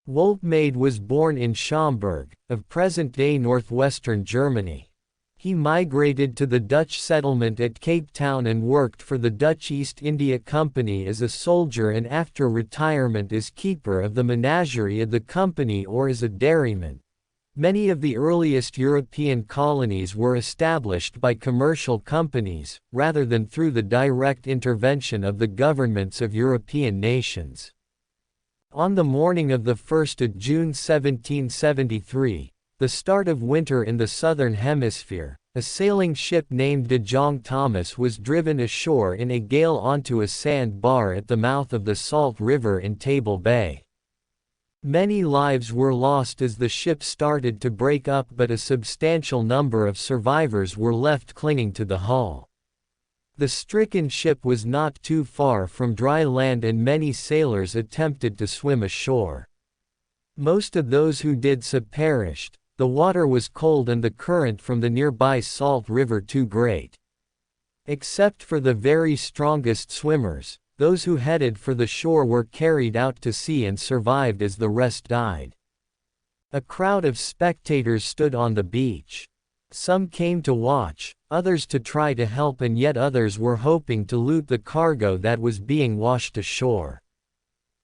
Wolfmade was born in Schaumburg, of present-day northwestern Germany. He migrated to the Dutch settlement at Cape Town and worked for the Dutch East India Company as a soldier and after retirement as keeper of the menagerie of the company or as a dairyman. Many of the earliest European colonies were established by commercial companies, rather than through the direct intervention of the governments of European nations. On the morning of 1 June 1773, the start of winter in the southern hemisphere, a sailing ship named De Jong Thomas was driven ashore in a gale onto a sand bar at the mouth of the Salt River in Table Bay. Many lives were lost as the ship started to break up, but a substantial number of survivors were left clinging to the hull. The stricken ship was not too far from dry land and many sailors attempted to swim ashore. Most of those who did so perished. The water was cold and the current from the nearby Salt River too great. Except for the very strongest swimmers, those who headed for the shore were carried out to sea and survived as the rest died. A crowd of spectators stood on the beach. Some came to watch, others to try to help, and yet others were hoping to loot the cargo that was being washed ashore.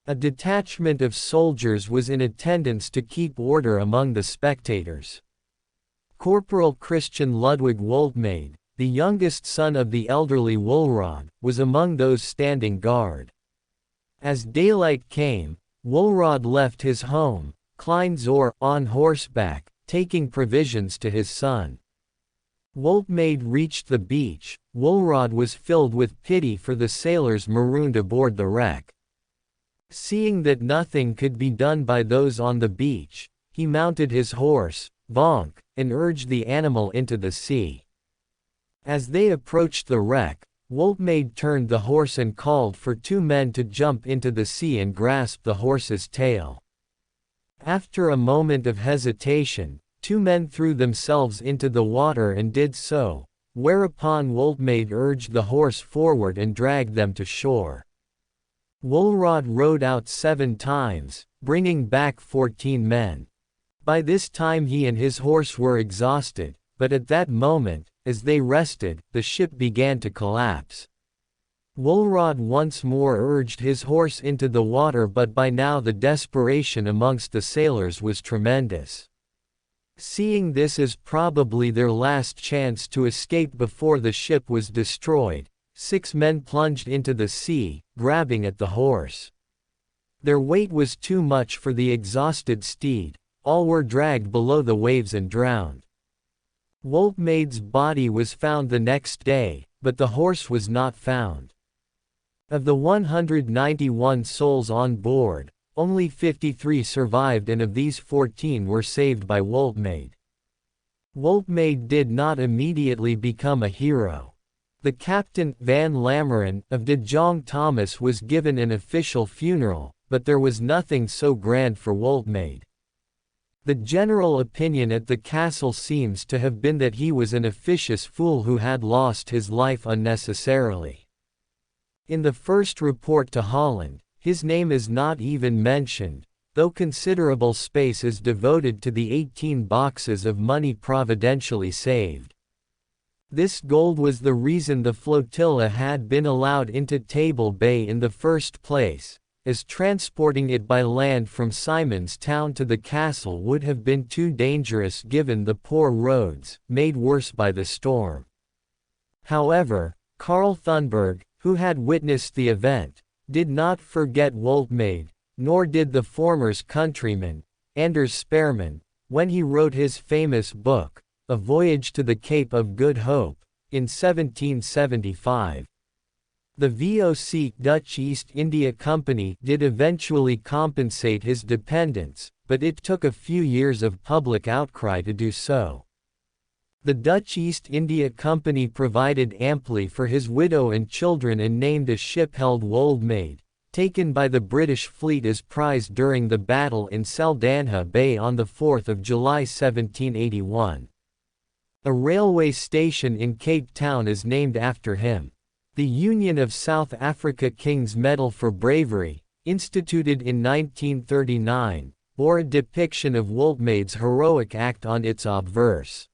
A detachment of soldiers was in attendance to keep order among the spectators. Corporal Christian Ludwig Wolfmade, the youngest son of the elderly Wolrod, was among those standing guard. As daylight came, Wolrod left his home, Kleinzohr, on horseback, taking provisions to his son. Wolfmade reached the beach. Wolrod was filled with pity for the sailors marooned aboard the wreck. Seeing that nothing could be done by those on the beach, he mounted his horse, Vonk, and urged the animal into the sea. As they approached the wreck, Wolfmade turned the horse and called for two men to jump into the sea and grasp the horse's tail. After a moment of hesitation, two men threw themselves into the water and did so, whereupon Wolfmade urged the horse forward and dragged them to shore. Wolrod rowed out 7 times, bringing back 14 men. By this time he and his horse were exhausted, but at that moment, as they rested, the ship began to collapse. Wolrod once more urged his horse into the water, but by now the desperation amongst the sailors was tremendous. Seeing this as probably their last chance to escape before the ship was destroyed, 6 men plunged into the sea, grabbing at the horse. Their weight was too much for the exhausted steed. All were dragged below the waves and drowned. Wolfmade's body was found the next day, but the horse was not found. Of the 191 souls on board, only 53 survived, and of these 14 were saved by Wolfmade. Wolfmade did not immediately become a hero. The captain, Van Lammeren, of De Jong Thomas was given an official funeral, but there was nothing so grand for Wolfmade. The general opinion at the castle seems to have been that he was an officious fool who had lost his life unnecessarily. In the first report to Holland, his name is not even mentioned, though considerable space is devoted to the 18 boxes of money providentially saved. This gold was the reason the flotilla had been allowed into Table Bay in the first place, as transporting it by land from Simon's Town to the castle would have been too dangerous given the poor roads, made worse by the storm. However, Karl Thunberg, who had witnessed the event, did not forget Wolfmade, nor did the former's countryman, Anders Sperman, when he wrote his famous book, A Voyage to the Cape of Good Hope, in 1775. The VOC Dutch East India Company did eventually compensate his dependents, but it took a few years of public outcry to do so. The Dutch East India Company provided amply for his widow and children and named a ship held Wolfmade, taken by the British fleet as prize during the battle in Saldanha Bay on 4 July 1781. A railway station in Cape Town is named after him. The Union of South Africa King's Medal for Bravery, instituted in 1939, or a depiction of Wolfmade's heroic act on its obverse.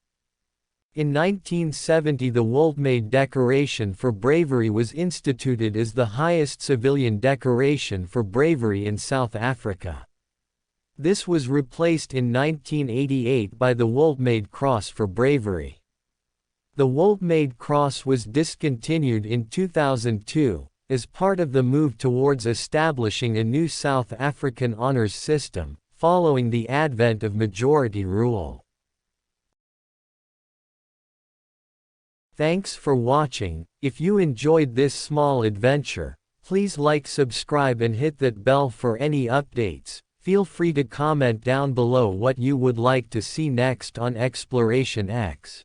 In 1970 the Wolfmade Decoration for Bravery was instituted as the highest civilian decoration for bravery in South Africa. This was replaced in 1988 by the Wolfmade Cross for Bravery. The Wolfmade Cross was discontinued in 2002, as part of the move towards establishing a new South African honours system, following the advent of majority rule. Thanks for watching. If you enjoyed this small adventure, please like, subscribe and hit that bell for any updates. Feel free to comment down below what you would like to see next on Exploration X.